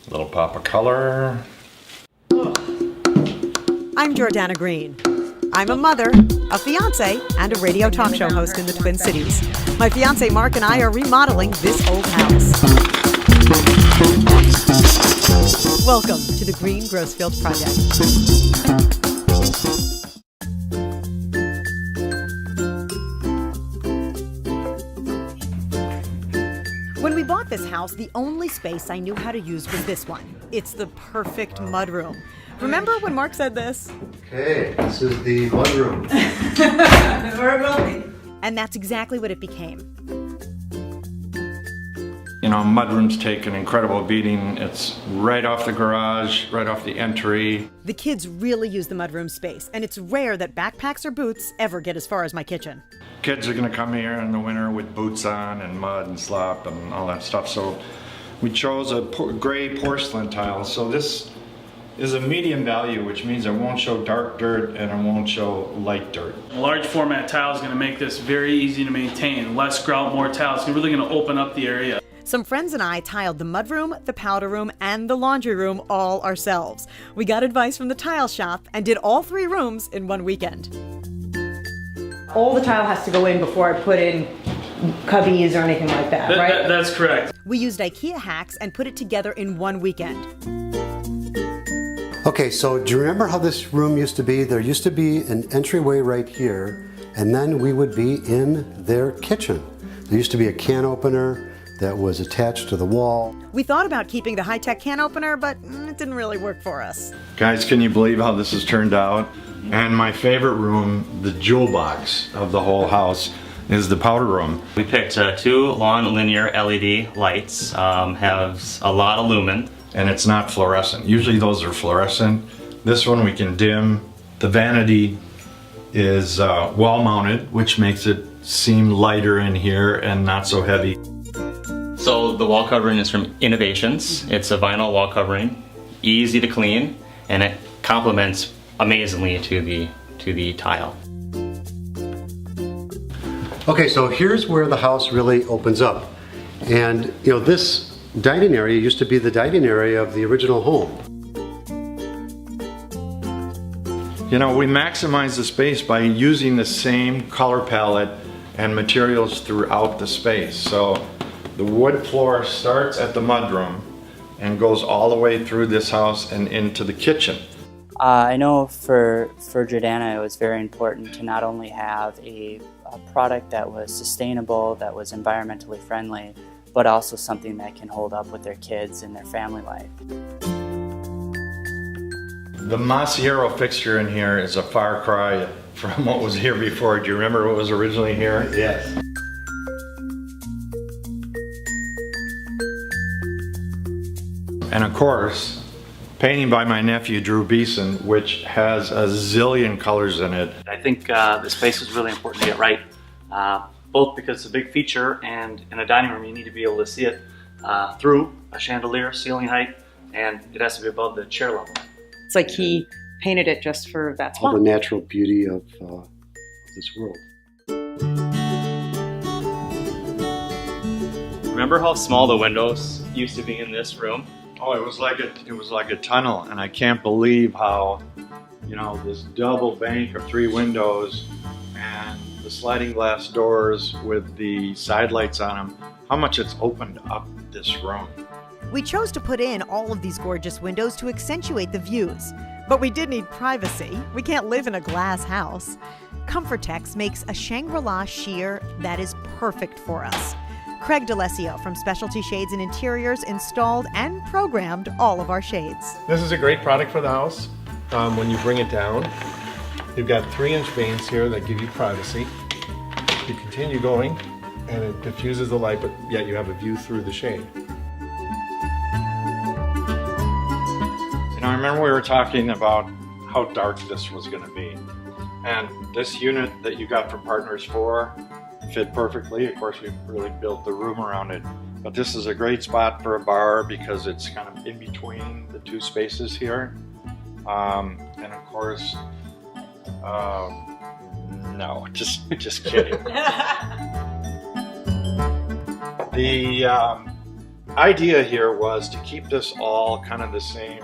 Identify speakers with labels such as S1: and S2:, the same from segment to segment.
S1: A little pop of color.
S2: I'm Jordana Green. I'm a mother, a fiance, and a radio talk show host in the Twin Cities. My fiance Mark and I are remodeling this old house. Welcome to the Green Grossfield Project. When we bought this house, the only space I knew how to use was this one. It's the perfect mudroom. Remember when Mark said this?
S3: Okay, this is the mudroom.
S4: Where it will be.
S2: And that's exactly what it became.
S1: You know, mudrooms take an incredible beating. It's right off the garage, right off the entry.
S2: The kids really use the mudroom space, and it's rare that backpacks or boots ever get as far as my kitchen.
S1: Kids are gonna come here in the winter with boots on and mud and slop and all that stuff. So we chose a gray porcelain tile. So this is a medium value, which means it won't show dark dirt and it won't show light dirt.
S5: A large format tile is going to make this very easy to maintain. Less grout, more tile. It's really going to open up the area.
S2: Some friends and I tiled the mudroom, the powder room, and the laundry room all ourselves. We got advice from the tile shop and did all 3 rooms in one weekend.
S4: All the tile has to go in before I put in cubbies or anything like that, right?
S5: That's correct.
S2: We used IKEA hacks and put it together in one weekend.
S3: Okay, so do you remember how this room used to be? There used to be an entryway right here, and then we would be in their kitchen. There used to be a can opener that was attached to the wall.
S2: We thought about keeping the high-tech can opener, but it didn't really work for us.
S1: Guys, can you believe how this has turned out? And my favorite room, the jewel box of the whole house, is the powder room.
S6: We picked 2 long linear LED lights, have a lot of lumen.
S1: And it's not fluorescent. Usually those are fluorescent. This one we can dim. The vanity is wall mounted, which makes it seem lighter in here and not so heavy.
S6: So the wall covering is from Innovations. It's a vinyl wall covering, easy to clean, and it complements amazingly to the tile.
S3: Okay, so here's where the house really opens up. And you know, this dining area used to be the dining area of the original home.
S1: You know, we maximize the space by using the same color palette and materials throughout the space. So the wood floor starts at the mudroom and goes all the way through this house and into the kitchen.
S7: I know for Jordana it was very important to not only have a product that was sustainable, that was environmentally friendly, but also something that can hold up with their kids and their family life.
S1: The Masiero fixture in here is a far cry from what was here before. Do you remember what was originally here? Yes. And of course, painting by my nephew, Drew Beson, which has a zillion colors in it.
S8: I think the space is really important to get right. Both because it's a big feature, and in a dining room you need to be able to see it through a chandelier, ceiling height, and it has to be above the chair level.
S4: It's like he painted it just for that
S3: All
S4: spot.
S3: the natural beauty of this world.
S6: Remember how small the windows used to be in this room?
S1: Oh, it was like a tunnel, and I can't believe how, you know, this double bank of 3 windows and the sliding glass doors with the side lights on them, how much it's opened up this room.
S2: We chose to put in all of these gorgeous windows to accentuate the views. But we did need privacy. We can't live in a glass house. Comfortex makes a Shangri-La sheer that is perfect for us. Craig DeLessio from Specialty Shades and Interiors installed and programmed all of our shades.
S9: This is a great product for the house. When you bring it down, you've got 3-inch vanes here that give you privacy. You continue going and it diffuses the light, but yet you have a view through the shade.
S1: You know, I remember we were talking about how dark this was going to be. And this unit that you got from Partners 4 fit perfectly. Of course, we really built the room around it. But this is a great spot for a bar because it's kind of in between the 2 spaces here. And of course, no, just kidding. idea here was to keep this all kind of the same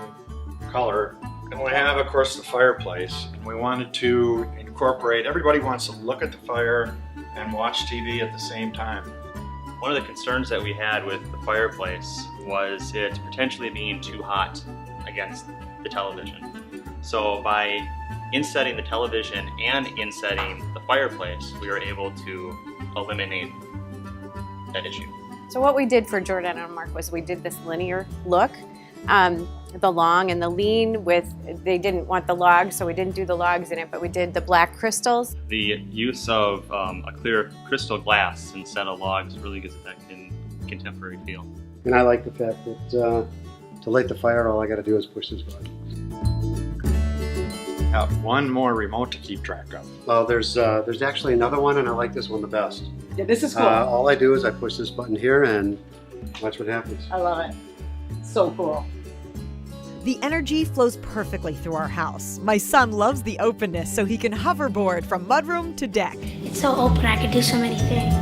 S1: color. And we have, of course, the fireplace. And we wanted to incorporate, everybody wants to look at the fire and watch TV at the same time.
S6: One of the concerns that we had with the fireplace was it potentially being too hot against the television. So by insetting the television and insetting the fireplace, we were able to eliminate that issue.
S10: So what we did for Jordana and Mark was we did this linear look, the long and the lean with, they didn't want the logs, so we didn't do the logs in it, but we did the black crystals.
S6: The use of a clear crystal glass instead of logs really gives it that contemporary feel.
S3: And I like the fact that to light the fire, all I got to do is push this button.
S1: Have one more remote to keep track of.
S3: Well, there's actually another one, and I like this one the best.
S4: Yeah, this is cool.
S3: All I do is I push this button here, and watch what happens.
S4: I love it. So cool.
S2: The energy flows perfectly through our house. My son loves the openness, so he can hoverboard from mudroom to deck.
S11: It's so open, I can do so many things.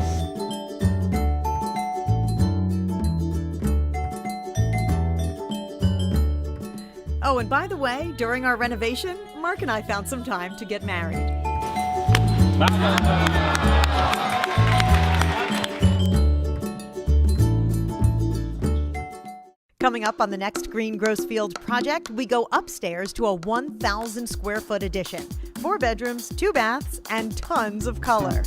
S2: Oh, and by the way, during our renovation, Mark and I found some time to get married. Coming up on the next Green Grossfield project, we go upstairs to a 1,000 square foot addition. 4 bedrooms, 2 baths, and tons of color.